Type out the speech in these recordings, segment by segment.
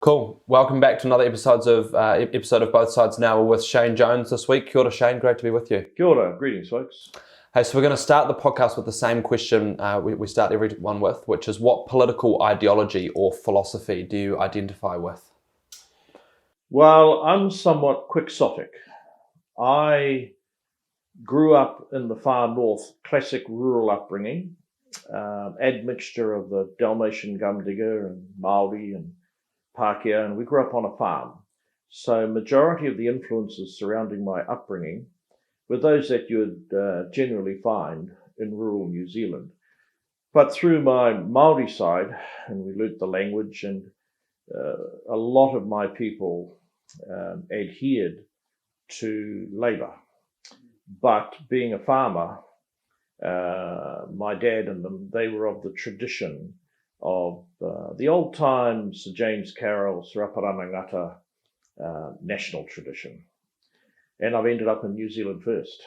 Cool. Welcome back to another episode of Both Sides Now. We're with Shane Jones this week. Kia ora, Shane. Great to be with you. Kia ora. Greetings, folks. Hey, so we're going to start the podcast with the same question we start every one with, which is what political ideology or philosophy do you identify with? Well, I'm somewhat quixotic. I grew up in the far north, classic rural upbringing, admixture of the Dalmatian gum digger and Maori and Pākehā, and we grew up on a farm. So majority of the influences surrounding my upbringing were those that you would generally find in rural New Zealand. But through my Maori side, and we learnt the language, and a lot of my people adhered to Labour. But being a farmer, my dad and them, they were of the tradition of the old time Sir James Carroll, Sir Aparanangata national tradition. And I've ended up in New Zealand First.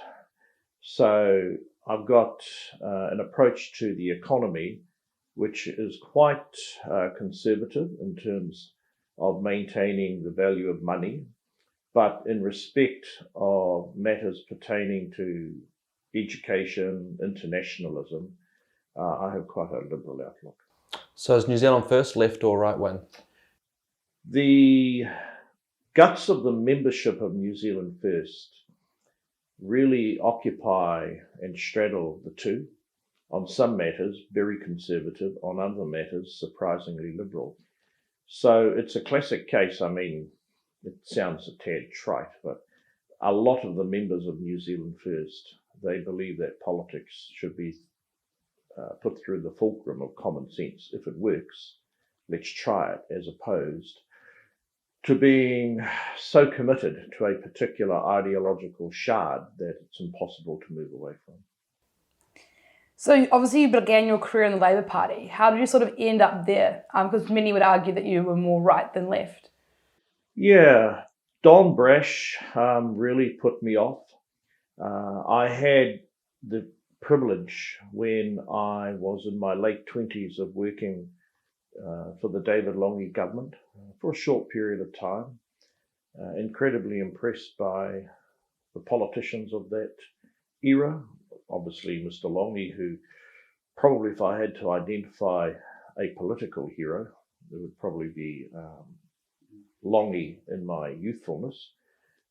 So I've got an approach to the economy which is quite conservative in terms of maintaining the value of money, but in respect of matters pertaining to education, internationalism, I have quite a liberal outlook. So is New Zealand First left or right wing? The guts of the membership of New Zealand First really occupy and straddle the two. On some matters, very conservative. On other matters, surprisingly liberal. So it's a classic case. I mean, it sounds a tad trite, but a lot of the members of New Zealand First, they believe that politics should be put through the fulcrum of common sense. If it works, let's try it, as opposed to being so committed to a particular ideological shard that it's impossible to move away from. So obviously you began your career in the Labour Party. How did you sort of end up there? Because many would argue that you were more right than left. Yeah, Don Brash really put me off. I had the privilege when I was in my late 20s of working for the David Lange government for a short period of time. Incredibly impressed by the politicians of that era. Obviously, Mr. Lange, who probably, if I had to identify a political hero, it would probably be Lange in my youthfulness.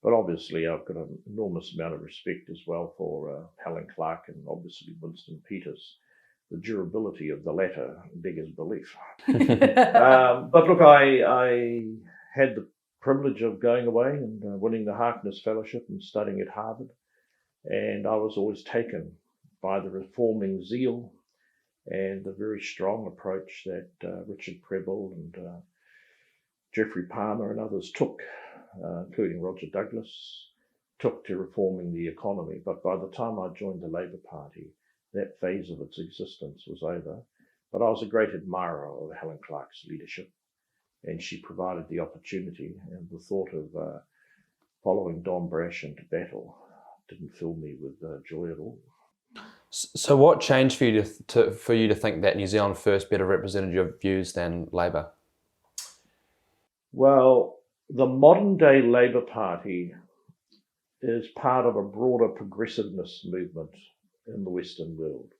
But obviously, I've got an enormous amount of respect as well for Helen Clark and obviously Winston Peters. The durability of the latter beggars belief. But look, I had the privilege of going away and winning the Harkness Fellowship and studying at Harvard. And I was always taken by the reforming zeal and the very strong approach that Richard Prebble and Geoffrey Palmer and others took, including Roger Douglas, took to reforming the economy. But by the time I joined the Labour Party, that phase of its existence was over. But I was a great admirer of Helen Clark's leadership, and she provided the opportunity, and the thought of following Don Brash into battle didn't fill me with joy at all. So what changed for you to think that New Zealand First better represented your views than Labour? Well, the modern day Labour Party is part of a broader progressiveness movement in the Western world.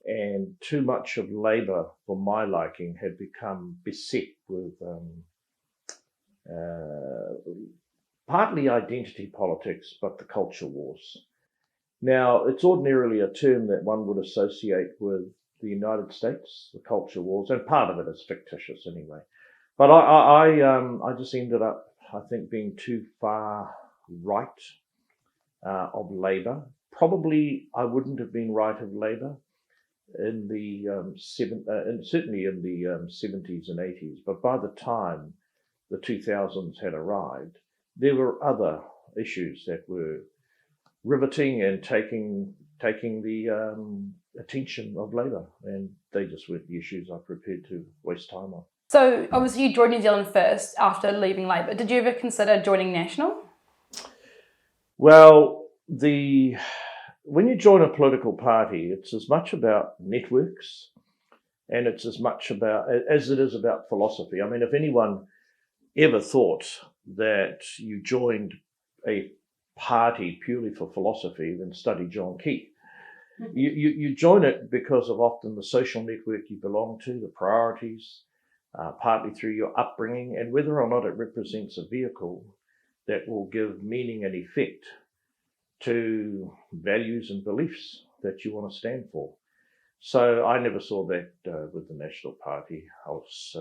And too much of Labour, for my liking, had become beset with partly identity politics, but the culture wars. Now, it's ordinarily a term that one would associate with the United States, the culture wars, and part of it is fictitious anyway. But I just ended up, I think, being too far right of Labour. Probably I wouldn't have been right of Labour in the certainly in the 70s and 80s, but by the time the 2000s had arrived, there were other issues that were riveting and taking the attention of Labour, and they just weren't the issues I prepared to waste time on. So obviously you joined New Zealand First after leaving Labour. Did you ever consider joining National? Well, when you join a political party, it's as much about networks and it's as much about as it is about philosophy. I mean, if anyone ever thought that you joined a party purely for philosophy than study John Key. You join it because of often the social network you belong to, the priorities, partly through your upbringing, and whether or not it represents a vehicle that will give meaning and effect to values and beliefs that you want to stand for. So I never saw that with the National Party. I was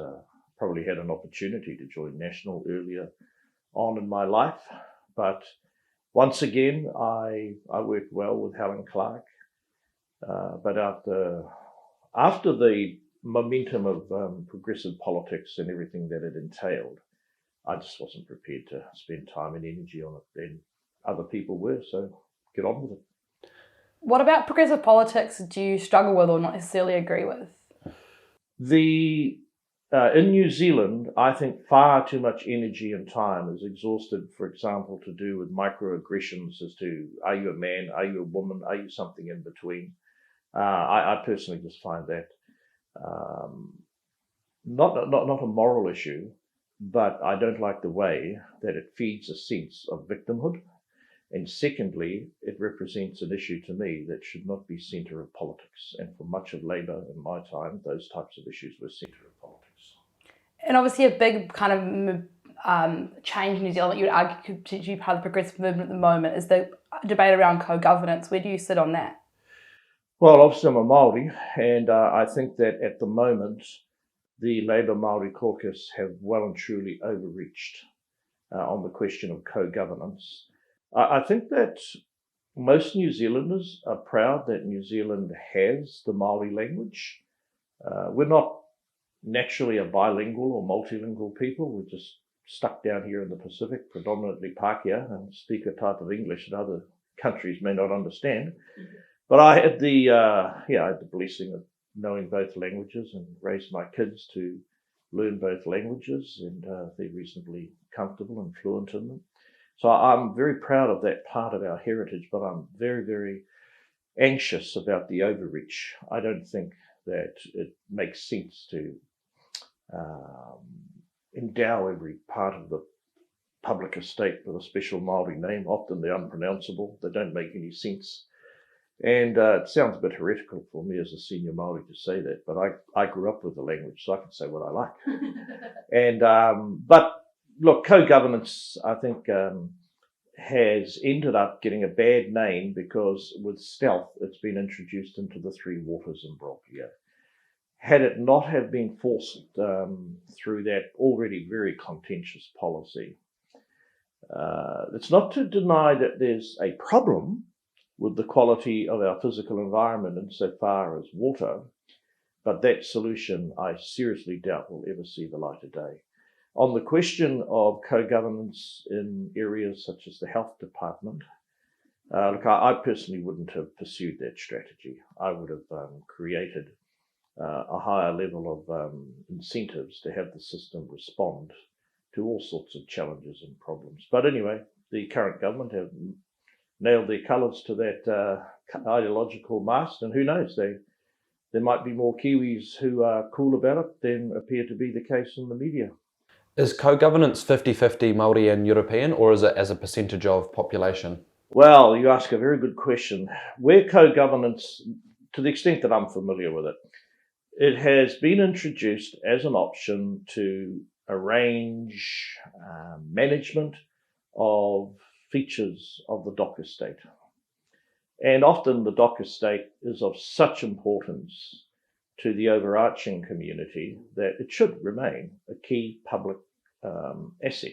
probably had an opportunity to join National earlier on in my life, but once again, I worked well with Helen Clark. But after the momentum of progressive politics and everything that it entailed, I just wasn't prepared to spend time and energy on it, and other people were, so get on with it. What about progressive politics do you struggle with or not necessarily agree with? In New Zealand, I think far too much energy and time is exhausted, for example, to do with microaggressions as to, are you a man, are you a woman, are you something in between? I personally just find that not a moral issue, but I don't like the way that it feeds a sense of victimhood. And secondly, it represents an issue to me that should not be centre of politics. And for much of Labour in my time, those types of issues were centre of politics. And obviously a big kind of change in New Zealand that you would argue could potentially be part of the progressive movement at the moment is the debate around co-governance. Where do you sit on that? Well, obviously I'm a Maori, and I think that at the moment, the Labour Maori caucus have well and truly overreached on the question of co-governance. I think that most New Zealanders are proud that New Zealand has the Maori language. We're not naturally a bilingual or multilingual people. We're just stuck down here in the Pacific, predominantly Pākehā, and speak a type of English that other countries may not understand. But I had the blessing of knowing both languages and raised my kids to learn both languages, and they're reasonably comfortable and fluent in them. So I'm very proud of that part of our heritage, but I'm very, very anxious about the overreach. I don't think that it makes sense to endow every part of the public estate with a special Maori name. Often they're unpronounceable. They don't make any sense. And it sounds a bit heretical for me as a senior Maori to say that, but I grew up with the language, so I can say what I like. And but look, co-governance, I think, has ended up getting a bad name because with stealth, it's been introduced into the Three Waters imbroglio. Had it not have been forced through that already very contentious policy, it's not to deny that there's a problem with the quality of our physical environment insofar as water, but that solution I seriously doubt will ever see the light of day. On the question of co-governance in areas such as the health department, look, I personally wouldn't have pursued that strategy. I would have created a higher level of incentives to have the system respond to all sorts of challenges and problems. But anyway, the current government have nailed their colours to that ideological mast, and who knows, there might be more Kiwis who are cool about it than appear to be the case in the media. Is co-governance 50-50 Maori and European, or is it as a percentage of population? Well, you ask a very good question. Where co-governance, to the extent that I'm familiar with it, it has been introduced as an option to arrange management of features of the dock estate. And often the dock estate is of such importance to the overarching community that it should remain a key public asset.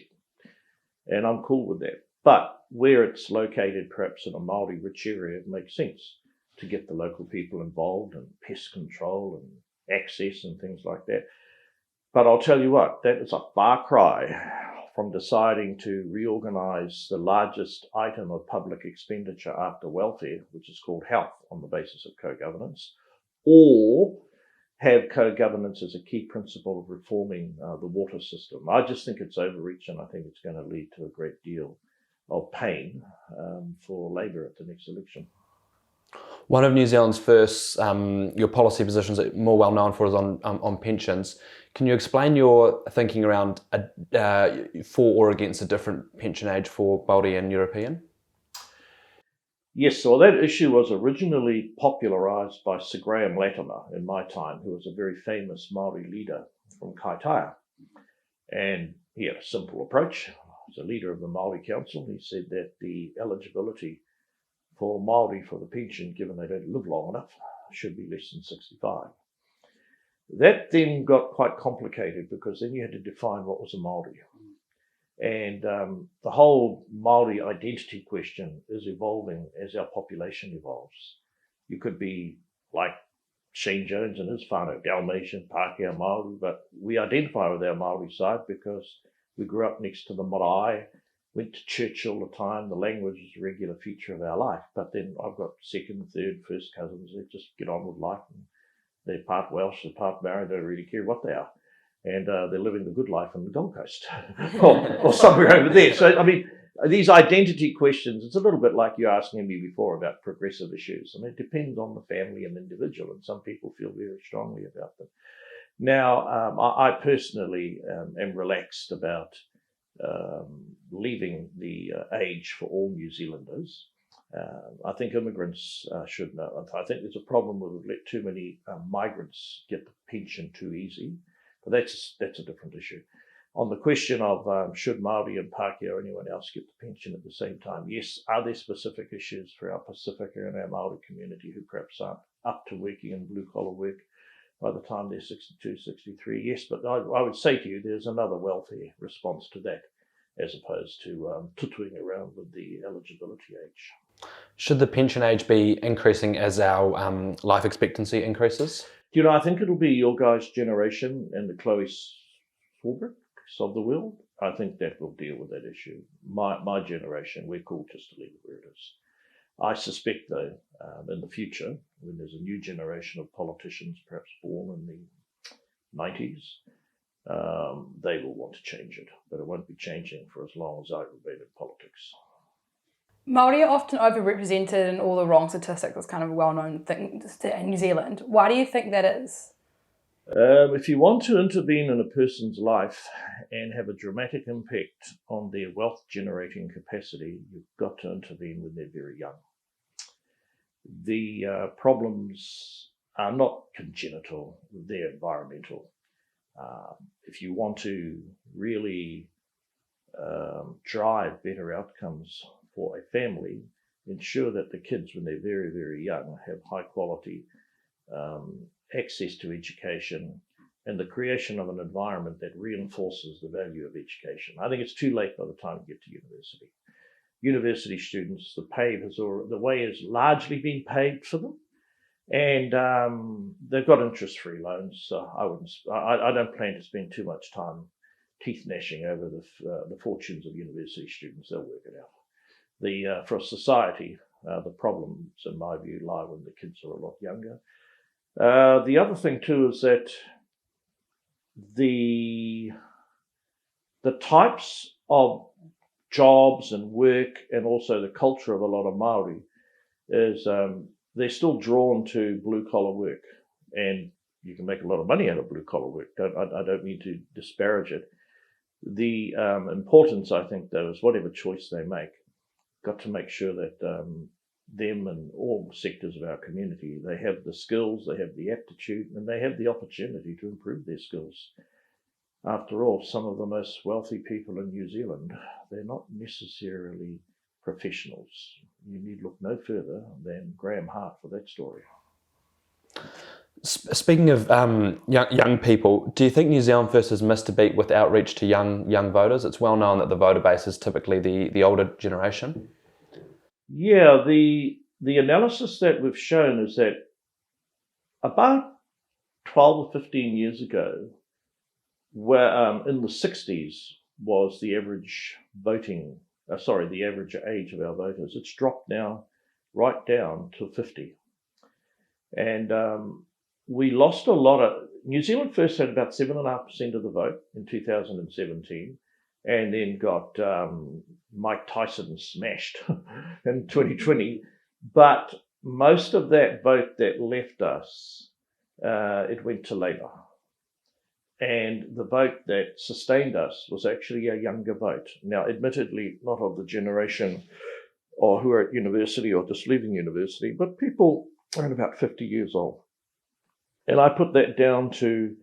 And I'm cool with that. But where it's located, perhaps in a Maori rich area, it makes sense to get the local people involved in pest control and access and things like that. But I'll tell you what, that is a far cry from deciding to reorganise the largest item of public expenditure after welfare, which is called health, on the basis of co-governance, or have co-governance as a key principle of reforming the water system. I just think it's overreach, and I think it's going to lead to a great deal of pain for Labour at the next election. One of New Zealand's first, your policy positions that you're more well known for is on pensions. Can you explain your thinking around for or against a different pension age for Māori and European? Yes, so that issue was originally popularised by Sir Graham Latimer in my time, who was a very famous Maori leader from Kaitaia. And he had a simple approach. As a leader of the Maori Council, he said that the eligibility for Māori for the pension, given they don't live long enough, should be less than 65. That then got quite complicated because then you had to define what was a Māori. And the whole Māori identity question is evolving as our population evolves. You could be like Shane Jones and his whānau, Dalmatian, Pākehā Māori, but we identify with our Māori side because we grew up next to the marae, went to church all the time. The language is a regular feature of our life. But then I've got second, third, first cousins that just get on with life. And they're part Welsh, they're part Maori, they don't really care what they are. And they're living the good life on the Gold Coast or somewhere over there. So, I mean, these identity questions, it's a little bit like you asking me before about progressive issues. I mean, it depends on the family and individual, and some people feel very strongly about them. Now, I personally am relaxed about leaving the age for all New Zealanders. I think immigrants should know. I think there's a problem with we've let too many migrants get the pension too easy, but that's a different issue. On the question of should Māori and Pākehā or anyone else get the pension at the same time, yes, are there specific issues for our Pacifica and our Māori community who perhaps aren't up to working in blue-collar work by the time they're 62, 63? Yes, but I would say to you there's another welfare response to that as opposed to tutuing around with the eligibility age. Should the pension age be increasing as our life expectancy increases? You know, I think it'll be your guys' generation and the Chloe Swarbricks of the world. I think that will deal with that issue. My generation, we're cool just to leave it where it is. I suspect, though, in the future, when there's a new generation of politicians, perhaps born in the 90s, they will want to change it, but it won't be changing for as long as I remain in politics. Māori are often overrepresented in all the wrong statistics. It's kind of a well-known thing in New Zealand. Why do you think that is? If you want to intervene in a person's life and have a dramatic impact on their wealth generating capacity, you've got to intervene when they're very young. The problems are not congenital, they're environmental. If you want to really drive better outcomes for a family, ensure that the kids, when they're very, very young, have high quality access to education and the creation of an environment that reinforces the value of education. I think it's too late by the time you get to university. University students, the way has largely been paved for them, and they've got interest-free loans. So I don't plan to spend too much time teeth gnashing over the fortunes of university students. They'll work it out. For a society, the problems, in my view, lie when the kids are a lot younger. The other thing too is that the types of jobs and work and also the culture of a lot of Maori is they're still drawn to blue collar work, and you can make a lot of money out of blue collar work. I don't mean to disparage it. The importance, I think, though, is whatever choice they make, got to make sure that them and all sectors of our community, they have the skills, they have the aptitude, and they have the opportunity to improve their skills. After all, some of the most wealthy people in New Zealand, they're not necessarily professionals. You need look no further than Graham Hart for that story. Speaking of young people, do you think New Zealand First has missed a beat with outreach to young voters? It's well known that the voter base is typically the older generation. Yeah, the analysis that we've shown is that about 12 or 15 years ago, where in the 60s was the average the average age of our voters. It's dropped now right down to 50. And we lost a lot of... New Zealand First had about 7.5% of the vote in 2017, and then got Mike Tyson smashed in 2020. But most of that vote that left us, it went to Labour. And the vote that sustained us was actually a younger vote. Now, admittedly, not of the generation or who are at university or just leaving university, but people around about 50 years old. And I put that down to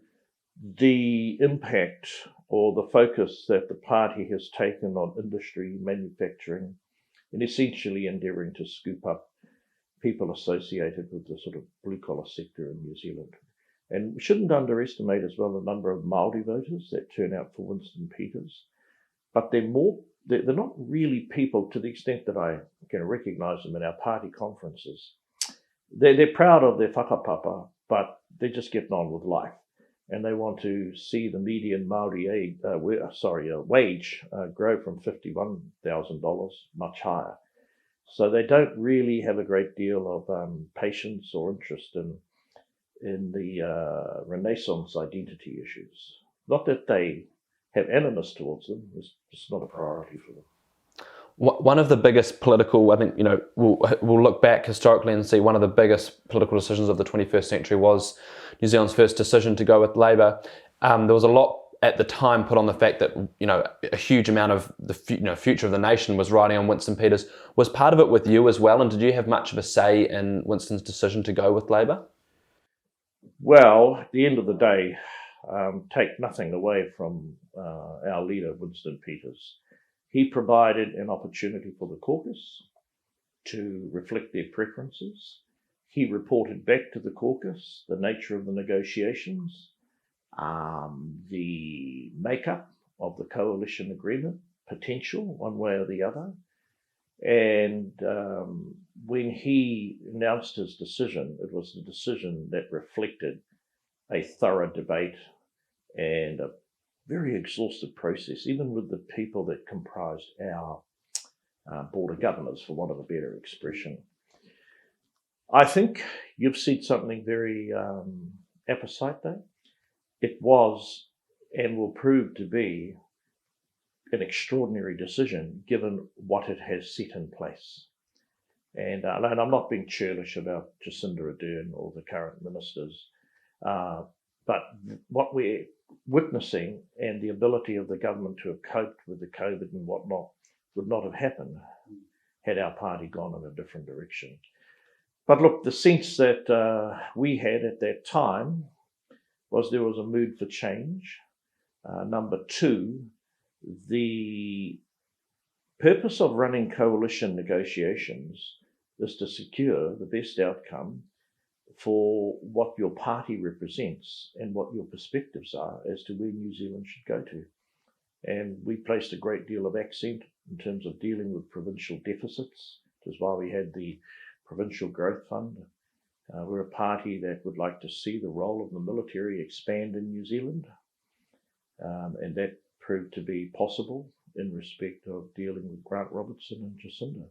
the impact or the focus that the party has taken on industry, manufacturing, and essentially endeavouring to scoop up people associated with the sort of blue-collar sector in New Zealand. And we shouldn't underestimate as well the number of Maori voters that turn out for Winston Peters. But they're not really people to the extent that I can recognise them in our party conferences. They're proud of their whakapapa, but they're just getting on with life. And they want to see the median Maori wage grow from $51,000 much higher. So they don't really have a great deal of patience or interest in the Renaissance identity issues. Not that they have animus towards them, it's just not a priority for them. One of the biggest political, I think, we'll look back historically and see one of the biggest political decisions of the 21st century was New Zealand's first decision to go with Labour. There was a lot at the time put on the fact that, a huge amount of the future of the nation was riding on Winston Peters. Was part of it with you as well, and did you have much of a say in Winston's decision to go with Labour? Well, at the end of the day, take nothing away from our leader, Winston Peters. He provided an opportunity for the caucus to reflect their preferences. He reported back to the caucus the nature of the negotiations, the makeup of the coalition agreement, potential one way or the other. And when he announced his decision, it was the decision that reflected a thorough debate and a very exhaustive process, even with the people that comprised our board of governors, for want of a better expression. I think you've said something very apposite there. It was and will prove to be an extraordinary decision given what it has set in place. And I'm not being churlish about Jacinda Ardern or the current ministers, but what we're witnessing and the ability of the government to have coped with the COVID and whatnot would not have happened had our party gone in a different direction. But look, the sense that we had at that time was there was a mood for change. Number two, the purpose of running coalition negotiations is to secure the best outcome for what your party represents and what your perspectives are as to where New Zealand should go to. And we placed a great deal of accent in terms of dealing with provincial deficits, which is why we had the Provincial Growth Fund. We're a party that would like to see the role of the military expand in New Zealand, and that proved to be possible in respect of dealing with Grant Robertson and Jacinda.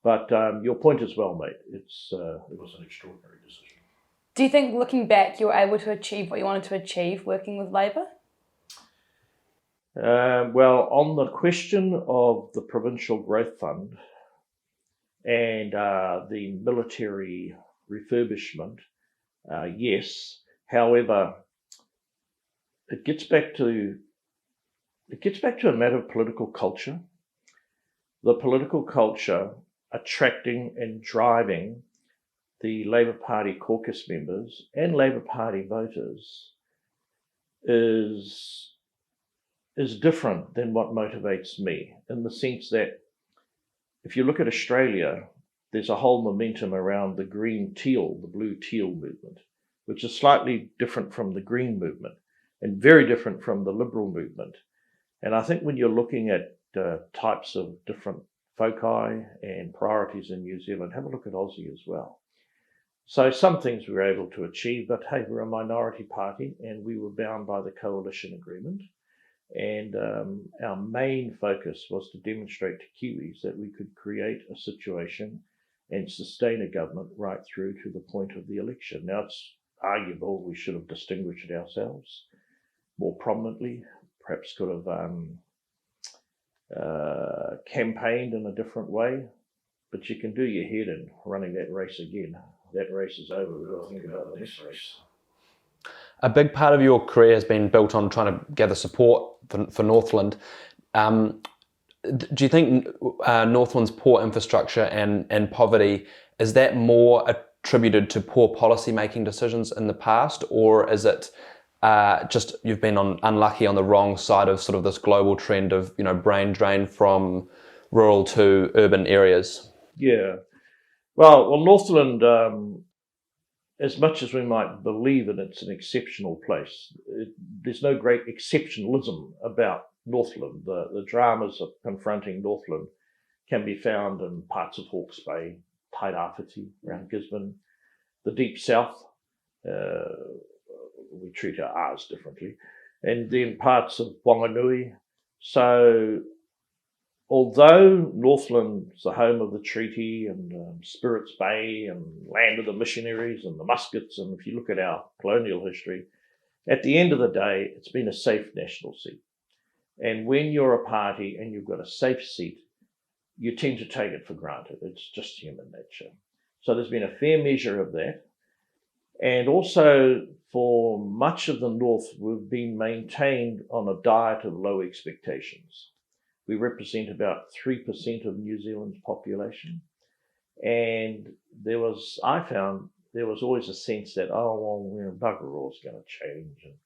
But your point is well made. It was an extraordinary decision. Do you think, looking back, you were able to achieve what you wanted to achieve working with Labour? Well, on the question of the Provincial Growth Fund and the military refurbishment, yes. However, it gets back to a matter of political culture. The political culture attracting and driving the Labour Party caucus members and Labour Party voters is different than what motivates me, in the sense that if you look at Australia, there's a whole momentum around the green teal, the blue teal movement, which is slightly different from the green movement and very different from the liberal movement. And I think when you're looking at types of different foci and priorities in New Zealand, have a look at Aussie as well. So some things we were able to achieve, but hey, we're a minority party and we were bound by the coalition agreement. And our main focus was to demonstrate to Kiwis that we could create a situation and sustain a government right through to the point of the election. Now, it's arguable we should have distinguished ourselves more prominently, perhaps could have campaigned in a different way. but you can do your head in running that race again. That race is over. We've got to think about the next race. A big part of your career has been built on trying to gather support for Northland. Do you think Northland's poor infrastructure and poverty, is that more attributed to poor policy-making decisions in the past, or is it just you've been unlucky on the wrong side of sort of this global trend of, you know, brain drain from rural to urban areas? Yeah. Well, Northland, as much as we might believe that it's an exceptional place, there's no great exceptionalism about Northland. The dramas of confronting Northland can be found in parts of Hawke's Bay, Tairāwhiti, around Gisborne, the Deep South. We treat our R's differently, and then parts of Whanganui. So, although Northland's the home of the treaty and Spirits Bay and land of the missionaries and the muskets, and if you look at our colonial history, at the end of the day, it's been a safe national seat. And when you're a party and you've got a safe seat, you tend to take it for granted. It's just human nature. So there's been a fair measure of that. And also, for much of the North, we've been maintained on a diet of low expectations. We represent about 3% of New Zealand's population. And I found there was always a sense that, bugger all's going to change and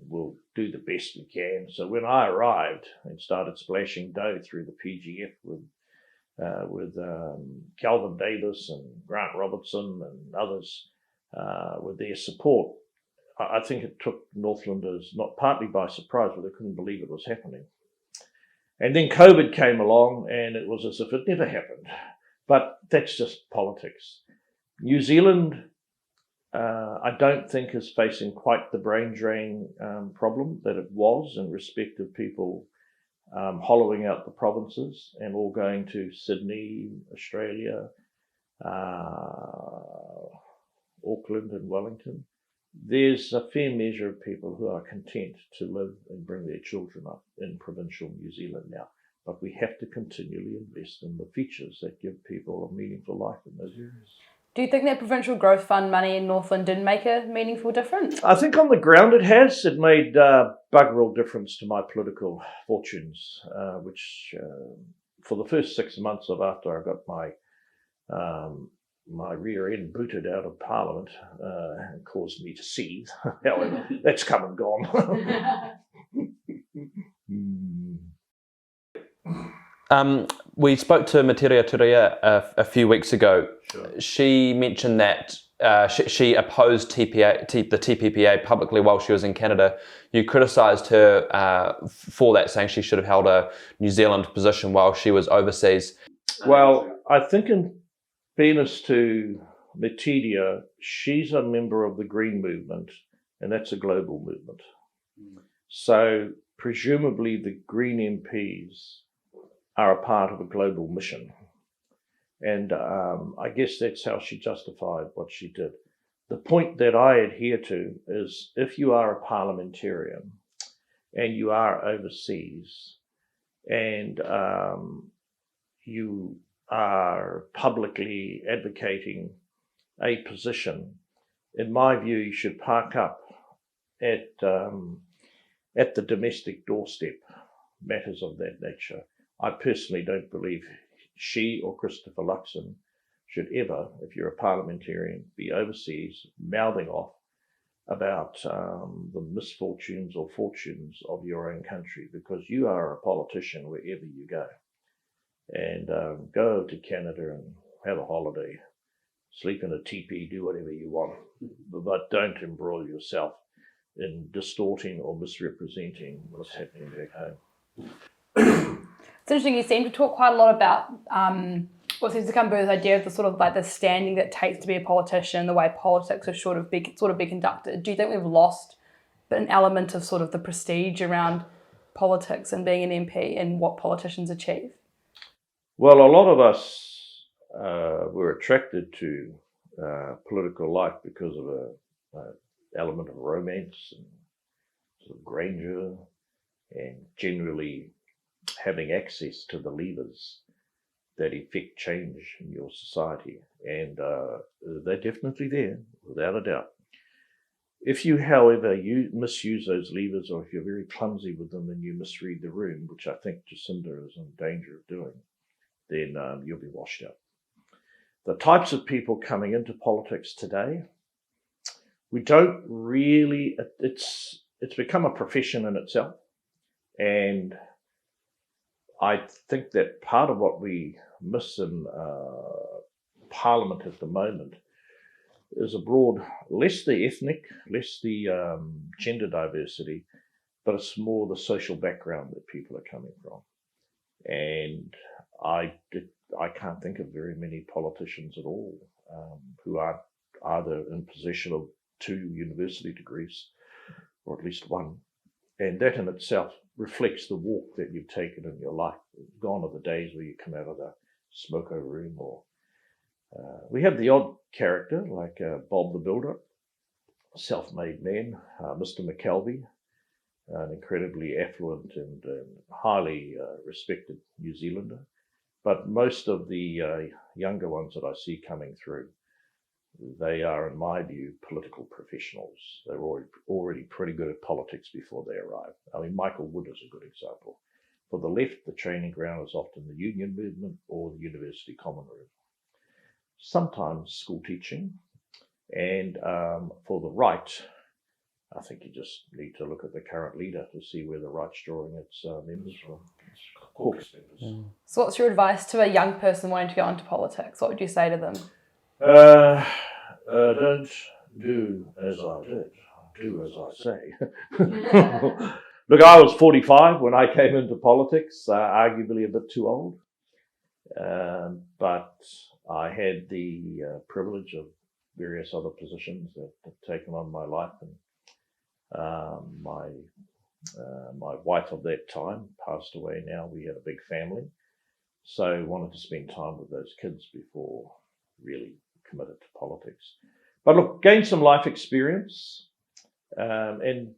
we'll do the best we can. So when I arrived and started splashing dough through the PGF with Calvin Davis and Grant Robertson and others with their support, I think it took Northlanders not partly by surprise, but they couldn't believe it was happening. And then COVID came along and it was as if it never happened. But that's just politics. New Zealand, I don't think is facing quite the brain drain problem that it was in respect of people hollowing out the provinces and all going to Sydney, Australia, Auckland and Wellington. There's a fair measure of people who are content to live and bring their children up in provincial New Zealand now. But we have to continually invest in the features that give people a meaningful life in those areas. Do you think that Provincial Growth Fund money in Northland did make a meaningful difference? I think on the ground it has. It made bugger all difference to my political fortunes, which for the first 6 months after I got my rear end booted out of Parliament and caused me to seethe. However, that's come and gone. We spoke to Materia Turia a few weeks ago. Sure. She mentioned that she opposed the TPPA publicly while she was in Canada. You criticised her for that, saying she should have held a New Zealand position while she was overseas. Well, I think in fairness to Materia, she's a member of the Green Movement, and that's a global movement. So presumably the Green MPs are a part of a global mission. And I guess that's how she justified what she did. The point that I adhere to is if you are a parliamentarian and you are overseas and you are publicly advocating a position, in my view, you should park up at the domestic doorstep, matters of that nature. I personally don't believe she or Christopher Luxon should ever, if you're a parliamentarian, be overseas mouthing off about the misfortunes or fortunes of your own country, because you are a politician wherever you go. And go to Canada and have a holiday, sleep in a teepee, do whatever you want, but don't embroil yourself in distorting or misrepresenting what's happening back home. It's interesting, you seem to talk quite a lot about what seems to come with this idea of the sort of like the standing that it takes to be a politician, the way politics are sort of be conducted. Do you think we've lost an element of sort of the prestige around politics and being an MP and what politicians achieve? Well, a lot of us were attracted to political life because of an element of romance and sort of grandeur and generally having access to the levers that effect change in your society. And they're definitely there, without a doubt. If you, however, you misuse those levers, or if you're very clumsy with them and you misread the room, which I think Jacinda is in danger of doing, then you'll be washed out. The types of people coming into politics today, we don't really, it's become a profession in itself. And I think that part of what we miss in Parliament at the moment is abroad, less the ethnic, less the gender diversity, but it's more the social background that people are coming from. And I can't think of very many politicians at all who aren't either in possession of 2 university degrees, or at least 1. And that in itself reflects the walk that you've taken in your life. Gone are the days where you come out of the smoko room, or we have the odd character like Bob the Builder, self-made man, Mr. McKelvey, an incredibly affluent and highly respected New Zealander. But most of the younger ones that I see coming through, they are, in my view, political professionals. They're already pretty good at politics before they arrive. I mean, Michael Wood is a good example. For the left, the training ground is often the union movement or the university common room. Sometimes school teaching. And for the right, I think you just need to look at the current leader to see where the right's drawing its members from. Caucus members. So what's your advice to a young person wanting to go into politics? What would you say to them? Don't do as I did, do as I say. Look, I was 45 when I came into politics, arguably a bit too old. But I had the privilege of various other positions that have taken on my life. And my wife of that time passed away now. We had a big family. So I wanted to spend time with those kids before really committed to politics. But look, gain some life experience. And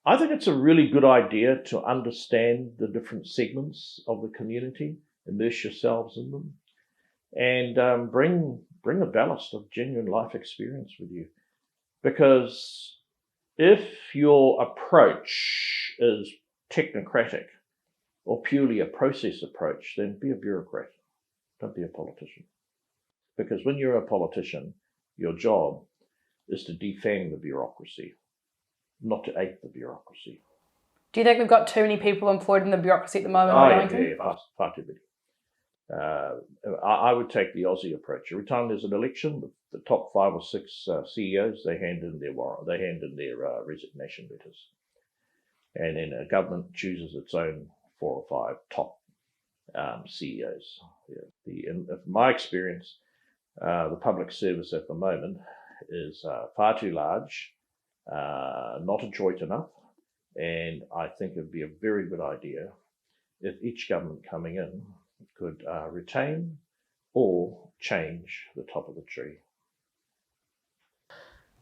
I think it's a really good idea to understand the different segments of the community, immerse yourselves in them, and bring a ballast of genuine life experience with you. Because if your approach is technocratic or purely a process approach, then be a bureaucrat. Don't be a politician. Because when you're a politician, your job is to defang the bureaucracy, not to ape the bureaucracy. Do you think we've got too many people employed in the bureaucracy at the moment? Far too many. I would take the Aussie approach. Every time there's an election, the top 5 or 6 CEOs, they hand in their resignation letters. And then a government chooses its own 4 or 5 top CEOs. In my experience, the public service at the moment is far too large, not adroit enough, and I think it'd be a very good idea if each government coming in could retain or change the top of the tree.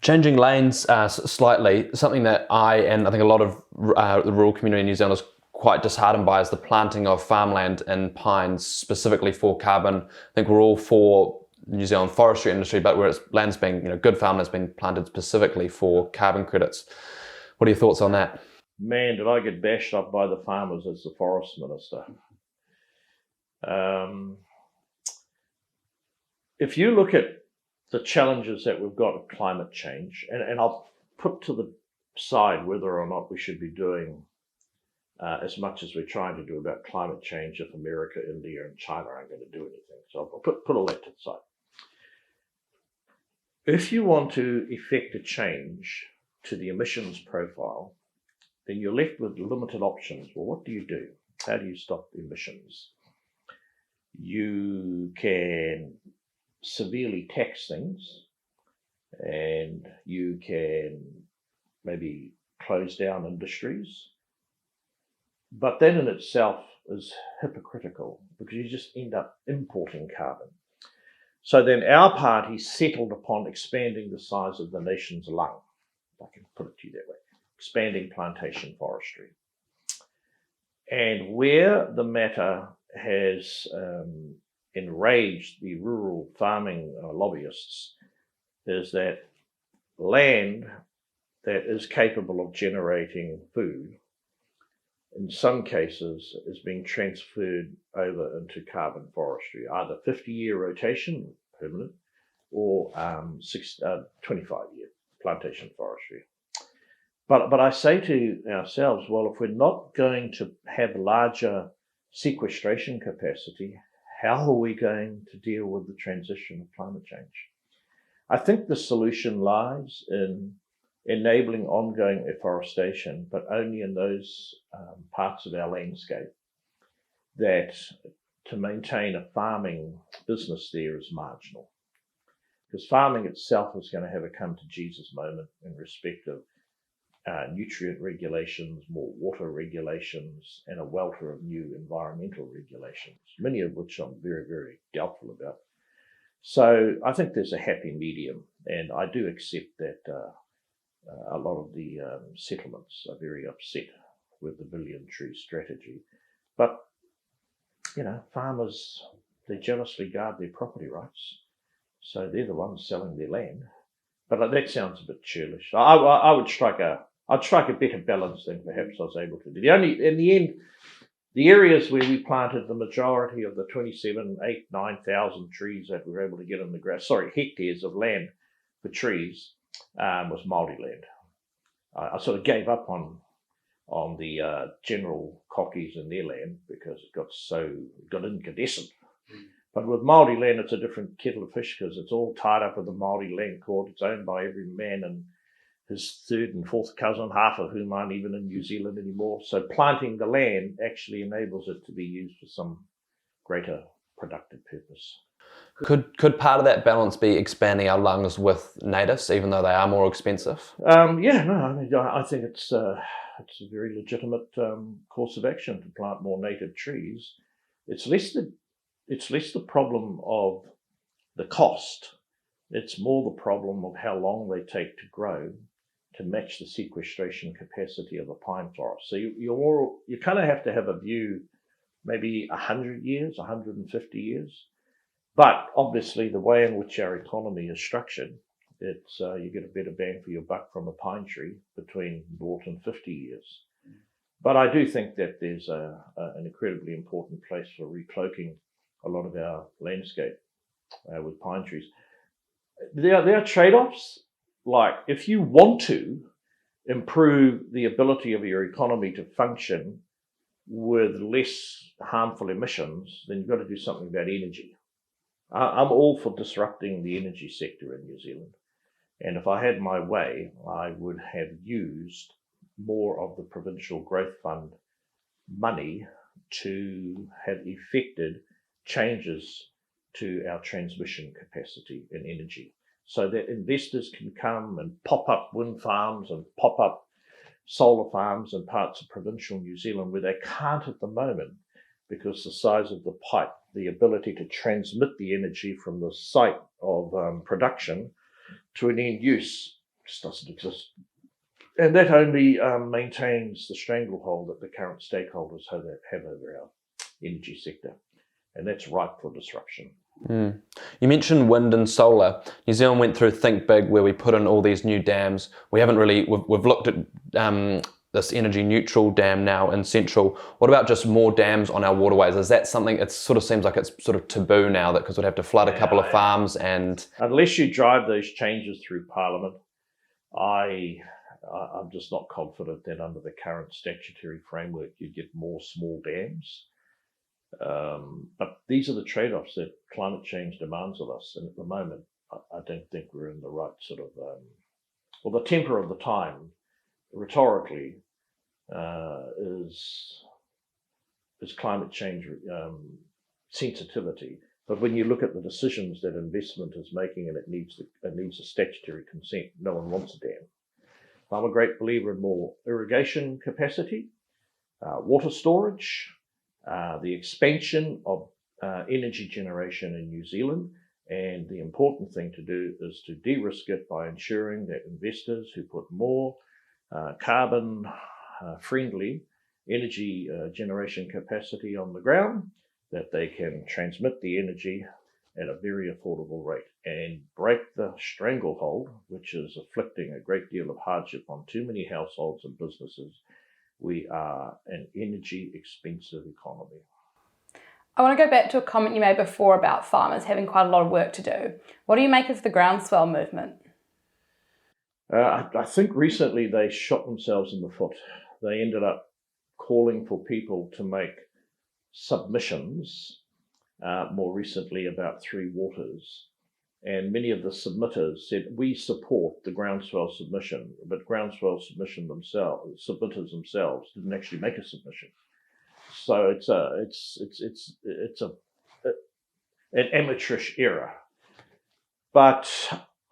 Changing lanes slightly, something that I think a lot of the rural community in New Zealand is quite disheartened by is the planting of farmland and pines specifically for carbon. I think we're all for New Zealand forestry industry, but where land's being, good farmland's been planted specifically for carbon credits. What are your thoughts on that? Man, did I get bashed up by the farmers as the forest minister. If you look at the challenges that we've got with climate change, and I'll put to the side whether or not we should be doing as much as we're trying to do about climate change if America, India, and China aren't going to do anything. So I'll put all that to the side. If you want to effect a change to the emissions profile, then you're left with limited options. Well, what do? How do you stop emissions? You can severely tax things, and you can maybe close down industries. But that in itself is hypocritical because you just end up importing carbon. So then our party settled upon expanding the size of the nation's lung, if I can put it to you that way, expanding plantation forestry. And where the matter has enraged the rural farming lobbyists is that land that is capable of generating food, in some cases, is being transferred over into carbon forestry, either 50-year rotation, permanent, or 25-year plantation forestry. But I say to ourselves, well, if we're not going to have larger sequestration capacity, how are we going to deal with the transition of climate change? I think the solution lies in enabling ongoing afforestation, but only in those parts of our landscape that to maintain a farming business there is marginal. Because farming itself is going to have a come to Jesus moment in respect of nutrient regulations, more water regulations, and a welter of new environmental regulations, many of which I'm very, very doubtful about. So I think there's a happy medium, and I do accept that a lot of the settlements are very upset with the billion tree strategy. But, farmers, they jealously guard their property rights. So they're the ones selling their land. But that sounds a bit churlish. I'd strike a better balance than perhaps I was able to do. In the end, the areas where we planted the majority of the 27, 8, 9,000 trees that we were able to get in the ground, hectares of land for trees, was Maori land. I sort of gave up on the general cockies in their land because it got incandescent. But with Maori land, it's a different kettle of fish because it's all tied up with the Maori land court. It's owned by every man and his third and fourth cousin, half of whom aren't even in New Zealand anymore. So planting the land actually enables it to be used for some greater productive purpose. Could part of that balance be expanding our lungs with natives, even though they are more expensive? I think it's a very legitimate course of action to plant more native trees. It's less the problem of the cost. It's more the problem of how long they take to grow to match the sequestration capacity of a pine forest. So you kind of have to have a view, maybe 100 years, 150 years. But obviously, the way in which our economy is structured, it's you get a better bang for your buck from a pine tree between 0 and 50 years. But I do think that there's an incredibly important place for recloaking a lot of our landscape with pine trees. There are trade-offs. Like if you want to improve the ability of your economy to function with less harmful emissions, then you've got to do something about energy. I'm all for disrupting the energy sector in New Zealand. And if I had my way, I would have used more of the Provincial Growth Fund money to have effected changes to our transmission capacity in energy, so that investors can come and pop up wind farms and pop up solar farms in parts of provincial New Zealand where they can't at the moment because the size of the pipe, the ability to transmit the energy from the site of production to an end use just doesn't exist. And that only maintains the stranglehold that the current stakeholders have over our energy sector. And that's ripe for disruption. Mm. You mentioned wind and solar. New Zealand went through Think Big, where we put in all these new dams. We've looked at this energy neutral dam now in Central. What about just more dams on our waterways? Is that something? It sort of seems like it's sort of taboo now, that because we'd have to flood a couple of farms and unless you drive those changes through Parliament, I'm just not confident that under the current statutory framework you'd get more small dams. But these are the trade-offs that climate change demands of us. And at the moment, I don't think we're in the right sort of, the temper of the time, rhetorically, is climate change sensitivity. But when you look at the decisions that investment is making and it needs a statutory consent, no one wants a dam. I'm a great believer in more irrigation capacity, water storage, the expansion of energy generation in New Zealand, and the important thing to do is to de-risk it by ensuring that investors who put more carbon friendly energy generation capacity on the ground, that they can transmit the energy at a very affordable rate and break the stranglehold, which is afflicting a great deal of hardship on too many households and businesses. We are an energy expensive economy. I want to go back to a comment you made before about farmers having quite a lot of work to do. What do you make of the Groundswell movement? I think recently they shot themselves in the foot. They ended up calling for people to make submissions, more recently about Three Waters. And many of the submitters said, we support the Groundswell submission, but Groundswell submitters themselves didn't actually make a submission. So it's an amateurish error. But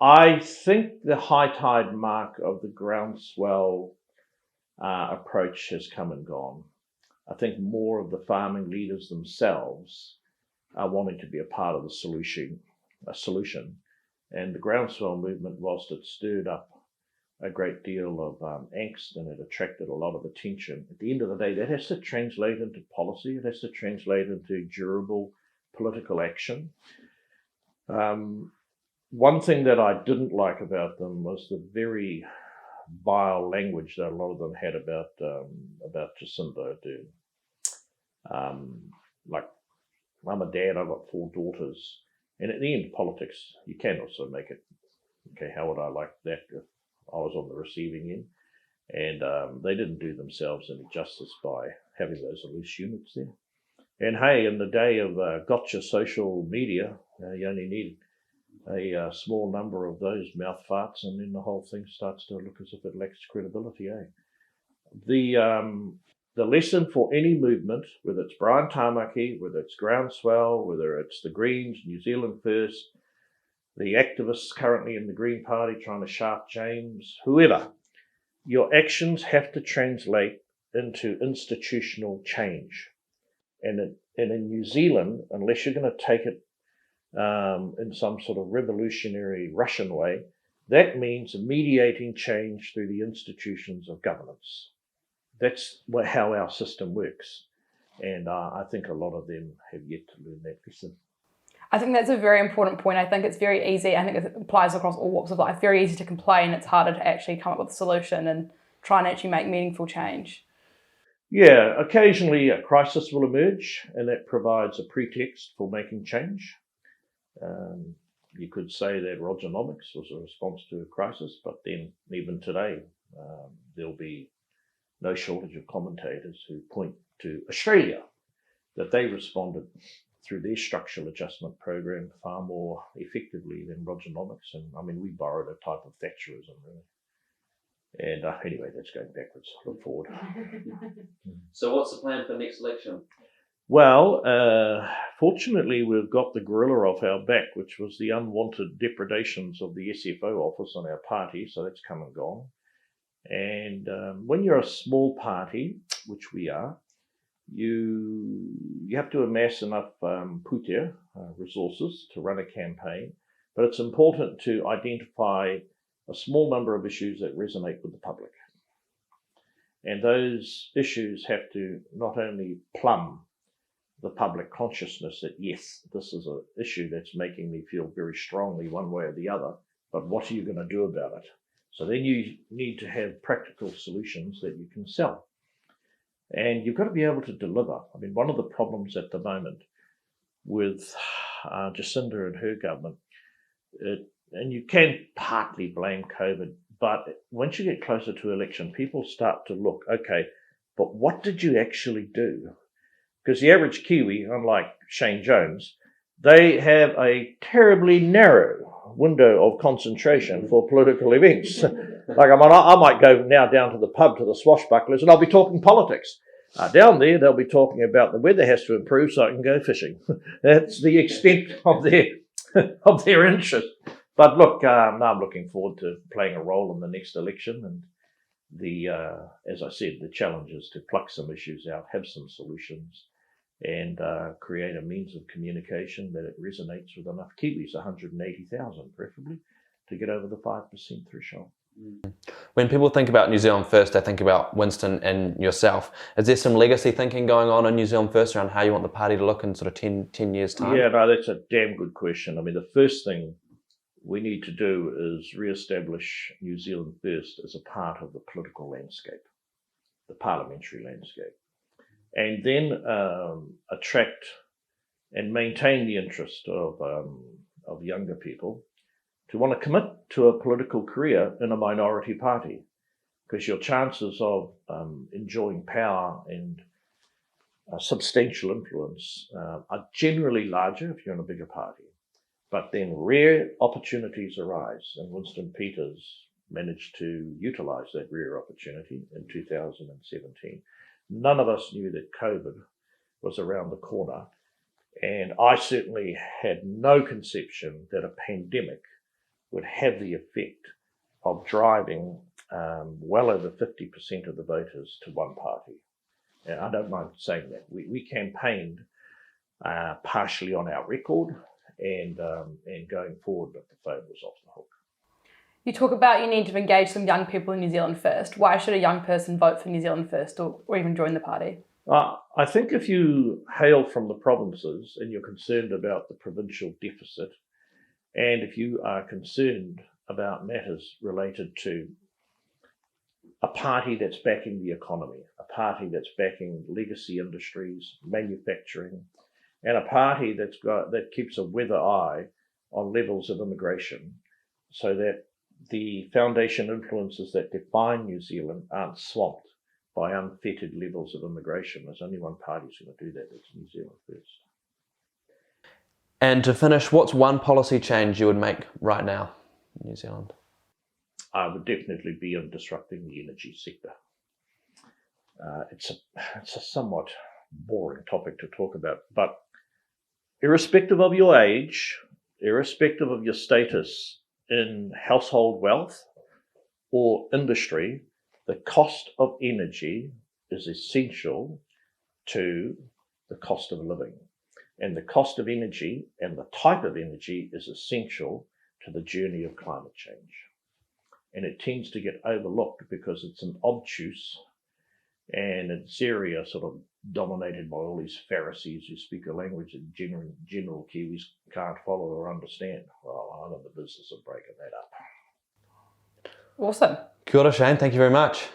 I think the high tide mark of the Groundswell approach has come and gone. I think more of the farming leaders themselves are wanting to be a part of the solution. And the Groundswell movement, whilst it stirred up a great deal of angst and it attracted a lot of attention, at the end of the day, that has to translate into policy. It has to translate into durable political action. One thing that I didn't like about them was the very vile language that a lot of them had about Jacinda Ardern. Like, I'm a dad, I've got 4 daughters. And at the end, politics, you can also make it. Okay, how would I like that if I was on the receiving end? And they didn't do themselves any justice by having those loose units there. And hey, in the day of gotcha social media, you only need a small number of those mouth farts, and then the whole thing starts to look as if it lacks credibility, eh? The lesson for any movement, whether it's Brian Tamaki, whether it's Groundswell, whether it's the Greens, New Zealand First, the activists currently in the Green Party trying to shaft James, whoever, your actions have to translate into institutional change. And in New Zealand, unless you're going to take it in some sort of revolutionary Russian way, that means mediating change through the institutions of governance. That's how our system works. And I think a lot of them have yet to learn that lesson. I think that's a very important point. I think it's very easy. I think it applies across all walks of life. Very easy to complain. It's harder to actually come up with a solution and try and actually make meaningful change. Yeah, occasionally a crisis will emerge, and that provides a pretext for making change. You could say that Rogernomics was a response to a crisis, but then even today, there'll be no shortage of commentators who point to Australia, that they responded through their structural adjustment program far more effectively than Rogernomics. And I mean, we borrowed a type of Thatcherism, really. And anyway, that's going backwards. Look forward. So what's the plan for the next election? Well, fortunately, we've got the gorilla off our back, which was the unwanted depredations of the SFO office on our party. So that's come and gone. And when you're a small party, which we are, you have to amass enough putia, resources, to run a campaign. But it's important to identify a small number of issues that resonate with the public. And those issues have to not only plumb the public consciousness that, yes, this is an issue that's making me feel very strongly one way or the other, but what are you going to do about it? So then you need to have practical solutions that you can sell. And you've got to be able to deliver. I mean, one of the problems at the moment with Jacinda and her government, and you can partly blame COVID, but once you get closer to election, people start to look, okay, but what did you actually do? Because the average Kiwi, unlike Shane Jones, they have a terribly narrow window of concentration for political events. Like, I might go now down to the pub to the Swashbucklers and I'll be talking politics. Down there, they'll be talking about the weather has to improve so I can go fishing. That's the extent of their interest. But look, now I'm looking forward to playing a role in the next election. And as I said, the challenge is to pluck some issues out, have some solutions, and create a means of communication that it resonates with enough Kiwis, 180,000 preferably, to get over the 5% threshold. When people think about New Zealand First, they think about Winston and yourself. Is there some legacy thinking going on in New Zealand First around how you want the party to look in sort of 10 years' time? Yeah, no, that's a damn good question. I mean, the first thing we need to do is re-establish New Zealand First as a part of the political landscape, the parliamentary landscape, and then attract and maintain the interest of younger people to want to commit to a political career in a minority party, because your chances of enjoying power and substantial influence are generally larger if you're in a bigger party. But then rare opportunities arise, and Winston Peters managed to utilise that rare opportunity in 2017. None of us knew that COVID was around the corner, and I certainly had no conception that a pandemic would have the effect of driving well over 50% of the voters to one party. And I don't mind saying that. We campaigned partially on our record, and going forward, but the phone was off the hook. You talk about you need to engage some young people in New Zealand First. Why should a young person vote for New Zealand First or even join the party? I think if you hail from the provinces and you're concerned about the provincial deficit, and if you are concerned about matters related to a party that's backing the economy, a party that's backing legacy industries, manufacturing, and a party that keeps a weather eye on levels of immigration, so that the foundation influences that define New Zealand aren't swamped by unfettered levels of immigration. There's only one party who's going to do that. It's New Zealand First. And to finish, what's one policy change you would make right now in New Zealand? I would definitely be in disrupting the energy sector. It's a somewhat boring topic to talk about, but irrespective of your age, irrespective of your status in household wealth or industry, the cost of energy is essential to the cost of living. And the cost of energy and the type of energy is essential to the journey of climate change. And it tends to get overlooked because it's an obtuse, and it's area sort of dominated by all these Pharisees who speak a language that general Kiwis can't follow or understand. Well, I'm in the business of breaking that up. Awesome. Kia ora, Shane. Thank you very much.